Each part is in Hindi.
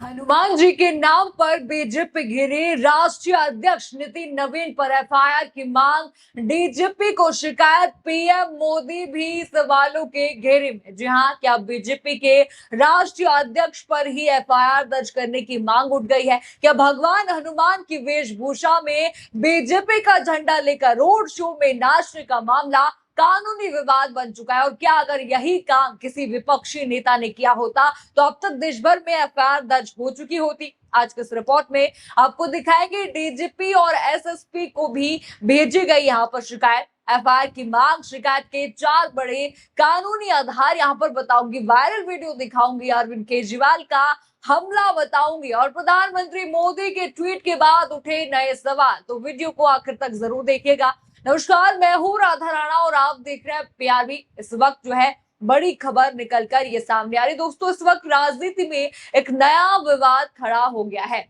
हनुमान जी के नाम पर बीजेपी घिरे राष्ट्रीय अध्यक्ष नितिन नवीन पर एफआईआर की मांग। डीजीपी को शिकायत, पीएम मोदी भी सवालों के घेरे में। जी हां, क्या बीजेपी के राष्ट्रीय अध्यक्ष पर ही एफआईआर दर्ज करने की मांग उठ गई है? क्या भगवान हनुमान की वेशभूषा में बीजेपी का झंडा लेकर रोड शो में नाचने का मामला कानूनी विवाद बन चुका है? और क्या अगर यही काम किसी विपक्षी नेता ने किया होता तो अब तक देश भर में एफआईआर दर्ज हो चुकी होती? आज के इस रिपोर्ट में आपको दिखाएंगे डीजीपी और एसएसपी को भी भेजी गई यहां पर शिकायत, एफआईआर की मांग, शिकायत के 4 बड़े कानूनी आधार यहां पर बताऊंगी, वायरल वीडियो दिखाऊंगी, अरविंद केजरीवाल का हमला बताऊंगी और प्रधानमंत्री मोदी के ट्वीट के बाद उठे नए सवाल। तो वीडियो को आखिर तक जरूर देखिएगा। नमस्कार, मैं हूं राधा राणा और आप देख रहे हैं पीआरबी। इस वक्त जो है बड़ी खबर निकलकर ये सामने आ रही। दोस्तों, इस वक्त राजनीति में एक नया विवाद खड़ा हो गया है।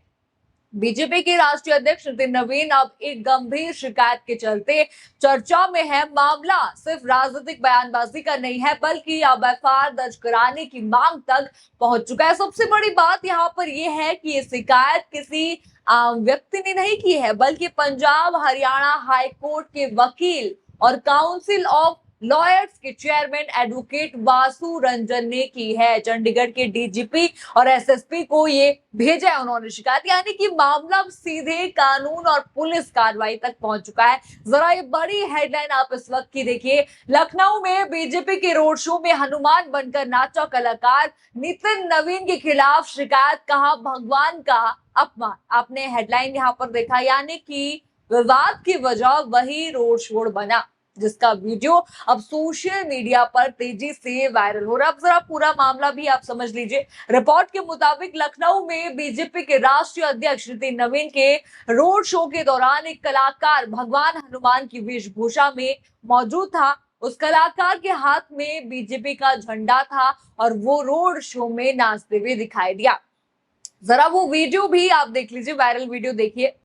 बीजेपी के राष्ट्रीय अध्यक्ष नितिन नवीन अब एक गंभीर शिकायत के चलते चर्चा में है। मामला सिर्फ राजनीतिक बयानबाजी का नहीं है, बल्कि अब एफआईआर दर्ज कराने की मांग तक पहुंच चुका है। सबसे बड़ी बात यहाँ पर यह है कि ये शिकायत किसी आम व्यक्ति ने नहीं की है, बल्कि पंजाब हरियाणा हाई कोर्ट के वकील और काउंसिल ऑफ लॉयर्स के चेयरमैन एडवोकेट वासु रंजन ने की है। चंडीगढ़ के डीजीपी और एसएसपी को ये भेजा है उन्होंने शिकायत, यानी कि मामला सीधे कानून और पुलिस कार्रवाई तक पहुंच चुका है। जरा ये बड़ी हेडलाइन आप इस वक्त की देखिए। लखनऊ में बीजेपी के रोड शो में हनुमान बनकर नाचा कलाकार नितिन नवीन के खिलाफ शिकायत, कहा भगवान का अपमान। आपने हेडलाइन यहाँ पर देखा, यानी कि विवाद की वजह वही रोड शो बना जिसका वीडियो अब सोशल मीडिया पर तेजी से वायरल हो रहा है। अब जरा पूरा मामला भी आप समझ लीजिए। रिपोर्ट के मुताबिक लखनऊ में बीजेपी के राष्ट्रीय अध्यक्ष नितिन नवीन के रोड शो के दौरान एक कलाकार भगवान हनुमान की वेशभूषा में मौजूद था। उस कलाकार के हाथ में बीजेपी का झंडा था और वो रोड शो में नाचते हुए दिखाई दिया। जरा वो वीडियो भी आप देख लीजिए, वायरल वीडियो देखिए।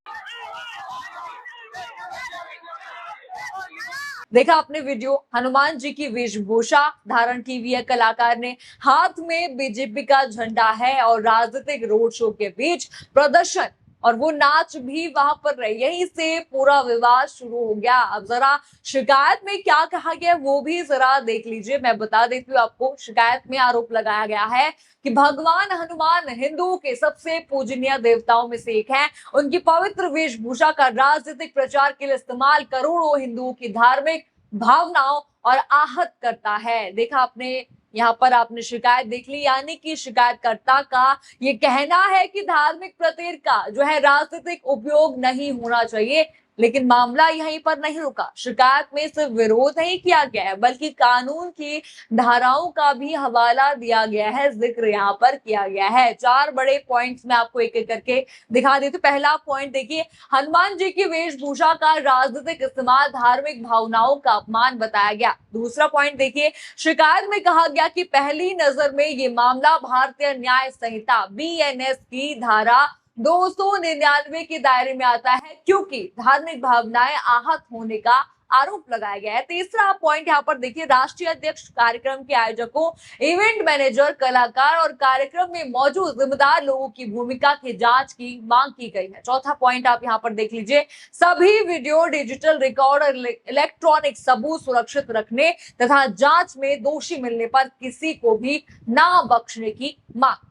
देखा आपने वीडियो, हनुमान जी की वेशभूषा धारण की हुई है कलाकार ने, हाथ में बीजेपी का झंडा है और राजनीतिक रोड शो के बीच प्रदर्शन और वो नाच भी वहां पर रहे। यहीं से पूरा विवाद शुरू हो गया। अब जरा शिकायत में क्या कहा गया वो भी जरा देख लीजिए। मैं बता देती हूँ आपको, शिकायत में आरोप लगाया गया है कि भगवान हनुमान हिंदुओं के सबसे पूजनीय देवताओं में से एक हैं। उनकी पवित्र वेशभूषा का राजनीतिक प्रचार के लिए इस्तेमाल करोड़ों हिंदुओं की धार्मिक भावनाओं और आहत करता है। देखा आपने, यहाँ पर आपने शिकायत देख ली, यानी कि शिकायतकर्ता का ये कहना है कि धार्मिक प्रतीक का जो है राजनीतिक उपयोग नहीं होना चाहिए। लेकिन मामला यहीं पर नहीं रुका। शिकायत में सिर्फ विरोध नहीं किया गया है, बल्कि कानून की धाराओं का भी हवाला दिया गया है, जिक्र यहाँ पर किया गया है। 4 बड़े पॉइंट्स में आपको एक एक करके दिखा देती हूँ। पहला पॉइंट देखिए, हनुमान जी की वेशभूषा का राजनीतिक इस्तेमाल धार्मिक भावनाओं का अपमान बताया गया। दूसरा पॉइंट देखिए, शिकायत में कहा गया कि पहली नजर में ये मामला भारतीय न्याय संहिता बीएनएस की धारा 299 के दायरे में आता है, क्योंकि धार्मिक भावनाएं आहत होने का आरोप लगाया गया है। तीसरा पॉइंट यहाँ पर देखिए, राष्ट्रीय अध्यक्ष, कार्यक्रम के आयोजकों, इवेंट मैनेजर, कलाकार और कार्यक्रम में मौजूद जिम्मेदार लोगों की भूमिका की जांच की मांग की गई है। चौथा पॉइंट आप यहाँ पर देख लीजिए, सभी वीडियो, डिजिटल रिकॉर्ड और इलेक्ट्रॉनिक सबूत सुरक्षित रखने तथा जांच में दोषी मिलने पर किसी को भी ना बख्शने की मांग।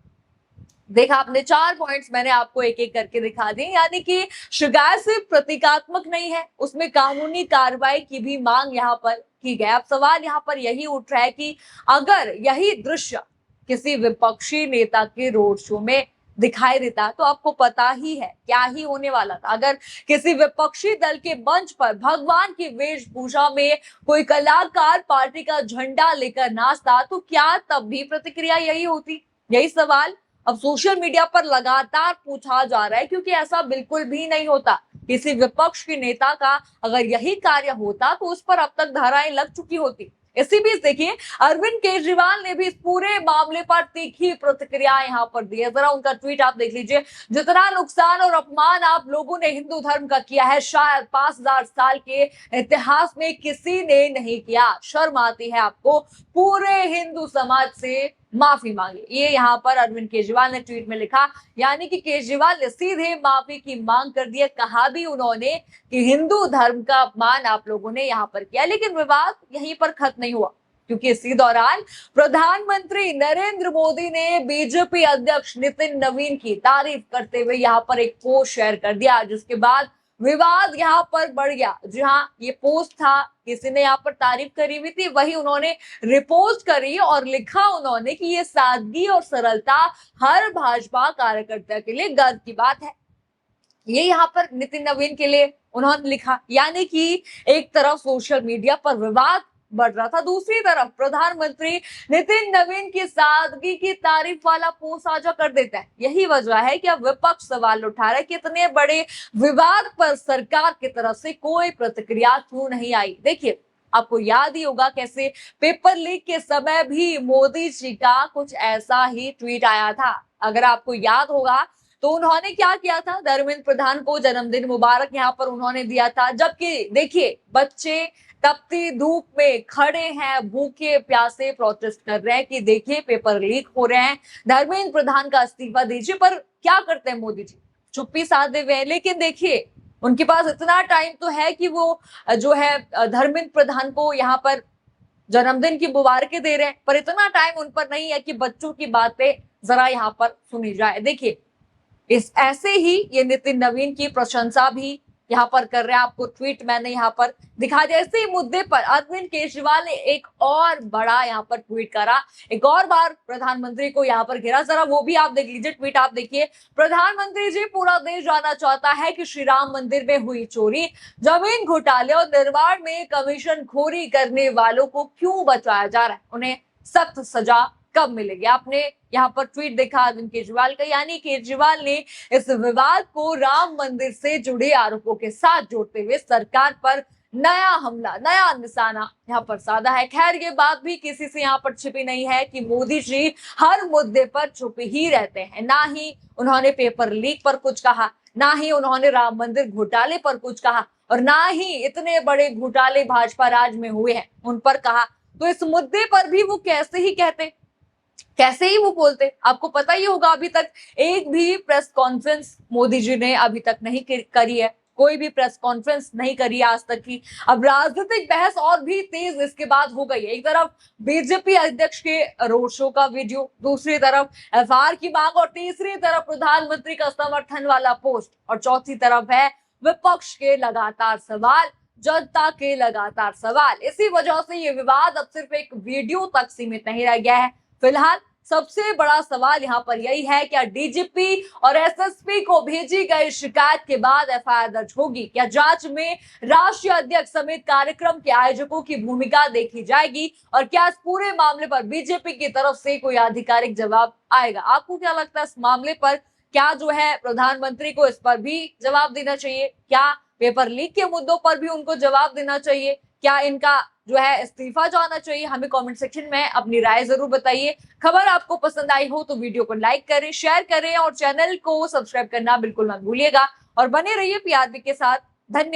देखा आपने, 4 पॉइंट्स मैंने आपको एक एक करके दिखा दिए। यानी कि शिकायत सिर्फ प्रतीकात्मक नहीं है, उसमें कानूनी कार्रवाई की भी मांग यहाँ पर की गई। अब सवाल यहाँ पर यही उठ रहा है कि अगर यही दृश्य किसी विपक्षी नेता के रोड शो में दिखाई देता तो आपको पता ही है क्या ही होने वाला था। अगर किसी विपक्षी दल के मंच पर भगवान की वेशभूषा में कोई कलाकार पार्टी का झंडा लेकर नाचता तो क्या तब भी प्रतिक्रिया यही होती? यही सवाल अब सोशल मीडिया पर लगातार पूछा जा रहा है, क्योंकि ऐसा बिल्कुल भी नहीं होता। किसी विपक्ष के नेता का अगर यही कार्य होता तो उस पर अब तक धाराएं लग चुकी होती। इसी बीच देखिए, अरविंद केजरीवाल ने भी इस पूरे मामले पर तीखी प्रतिक्रिया यहाँ पर दी है। जरा उनका ट्वीट आप देख लीजिए। जितना नुकसान और अपमान आप लोगों ने हिंदू धर्म का किया है, शायद 5000 साल के इतिहास में किसी ने नहीं किया। शर्म आती है आपको। पूरे हिंदू समाज से माफी मांगी। ये यहाँ पर अरविंद केजरीवाल ने ट्वीट में लिखा, यानी कि केजरीवाल ने सीधे माफी की मांग कर दी है। कहा भी उन्होंने कि हिंदू धर्म का अपमान आप लोगों ने यहाँ पर किया, लेकिन विवाद यहीं पर खत्म नहीं हुआ, क्योंकि इसी दौरान प्रधानमंत्री नरेंद्र मोदी ने बीजेपी अध्यक्ष नितिन नवीन की तारीफ करते हुए यहाँ पर एक पोस्ट शेयर कर दिया, जिसके बाद विवाद यहाँ पर बढ़ गया। जी हाँ, ये पोस्ट था, किसी ने यहाँ पर तारीफ करी हुई थी, वही उन्होंने रिपोस्ट करी और लिखा उन्होंने कि ये सादगी और सरलता हर भाजपा कार्यकर्ता के लिए गर्व की बात है। ये यहाँ पर नितिन नवीन के लिए उन्होंने लिखा, यानी कि एक तरफ सोशल मीडिया पर विवाद बढ़ रहा था, दूसरी तरफ प्रधानमंत्री नितिन नवीन की सादगी की तारीफ वाला पोस्ट साझा कर देता है। यही वजह है कि अब विपक्ष सवाल उठा रहा है कि इतने बड़े विवाद पर सरकार की तरफ से कोई प्रतिक्रिया क्यों नहीं आई। देखिए, आपको याद ही होगा कैसे पेपर लीक के समय भी मोदी जी का कुछ ऐसा ही ट्वीट आया था। अगर आपको याद होगा तो उन्होंने क्या किया था, धर्मेंद्र प्रधान को जन्मदिन मुबारक यहाँ पर उन्होंने दिया था, जबकि देखिए बच्चे तपती धूप में खड़े हैं, भूखे प्यासे प्रोटेस्ट कर रहे हैं कि देखिए पेपर लीक हो रहे हैं, धर्मेंद्र प्रधान का इस्तीफा दीजिए। पर क्या करते हैं मोदी जी, चुप्पी साधे हुए हैं। लेकिन देखिए उनके पास इतना टाइम तो है कि वो जो है धर्मेंद्र प्रधान को यहाँ पर जन्मदिन की मुबारकें दे रहे हैं, पर इतना टाइम उन पर नहीं है कि बच्चों की बातें जरा यहाँ पर सुनी जाए। देखिए इस ऐसे ही ये नितिन नवीन की प्रशंसा भी यहाँ पर कर रहे हैं। आपको ट्वीट मैंने यहाँ पर दिखा दिया। इसी मुद्दे पर अरविंद केजरीवाल ने एक और बड़ा यहाँ पर ट्वीट करा, एक और बार प्रधानमंत्री को यहाँ पर घेरा, जरा वो भी आप देख लीजिए। ट्वीट आप देखिए, प्रधानमंत्री जी, पूरा देश जानना चाहता है कि श्री राम मंदिर में हुई चोरी, जमीन घोटाले और निर्माण में कमीशन खोरी करने वालों को क्यों बचाया जा रहा है, उन्हें सख्त सजा कब मिलेगी। आपने यहाँ पर ट्वीट देखा अरविंद केजरीवाल का, यानी केजरीवाल ने इस विवाद को राम मंदिर से जुड़े आरोपों के साथ जोड़ते हुए सरकार पर नया हमला, नया निशाना यहाँ पर साधा है। खैर ये बात भी किसी से यहाँ पर छिपी नहीं है कि मोदी जी हर मुद्दे पर चुप ही रहते हैं। ना ही उन्होंने पेपर लीक पर कुछ कहा, ना ही उन्होंने राम मंदिर घोटाले पर कुछ कहा, और ना ही इतने बड़े घोटाले भाजपा राज में हुए हैं उन पर कहा। तो इस मुद्दे पर भी वो कैसे ही कहते, कैसे ही वो बोलते। आपको पता ही होगा अभी तक एक भी प्रेस कॉन्फ्रेंस मोदी जी ने अभी तक नहीं करी है, कोई भी प्रेस कॉन्फ्रेंस नहीं करी आज तक की। अब राजनीतिक बहस और भी तेज इसके बाद हो गई है। एक तरफ बीजेपी अध्यक्ष के रोड शो का वीडियो, दूसरी तरफ एफआईआर की मांग, और तीसरी तरफ प्रधानमंत्री का समर्थन वाला पोस्ट, और चौथी तरफ है विपक्ष के लगातार सवाल, जनता के लगातार सवाल। इसी वजह से ये विवाद अब सिर्फ एक वीडियो तक सीमित नहीं रह गया है। फिलहाल सबसे बड़ा सवाल यहाँ पर यही है, क्या डीजीपी और एसएसपी को भेजी गई शिकायत के बाद एफआईआर दर्ज होगी? क्या जांच में राष्ट्रीय अध्यक्ष समेत कार्यक्रम के आयोजकों की भूमिका देखी जाएगी? और क्या इस पूरे मामले पर बीजेपी की तरफ से कोई आधिकारिक जवाब आएगा? आपको क्या लगता है इस मामले पर? क्या जो है प्रधानमंत्री को इस पर भी जवाब देना चाहिए? क्या पेपर लीक के मुद्दों पर भी उनको जवाब देना चाहिए? क्या इनका जो है इस्तीफा जाना चाहिए? हमें कमेंट सेक्शन में अपनी राय जरूर बताइए। खबर आपको पसंद आई हो तो वीडियो को लाइक करें, शेयर करें और चैनल को सब्सक्राइब करना बिल्कुल मत भूलिएगा। और बने रहिए पीआरबी के साथ। धन्यवाद।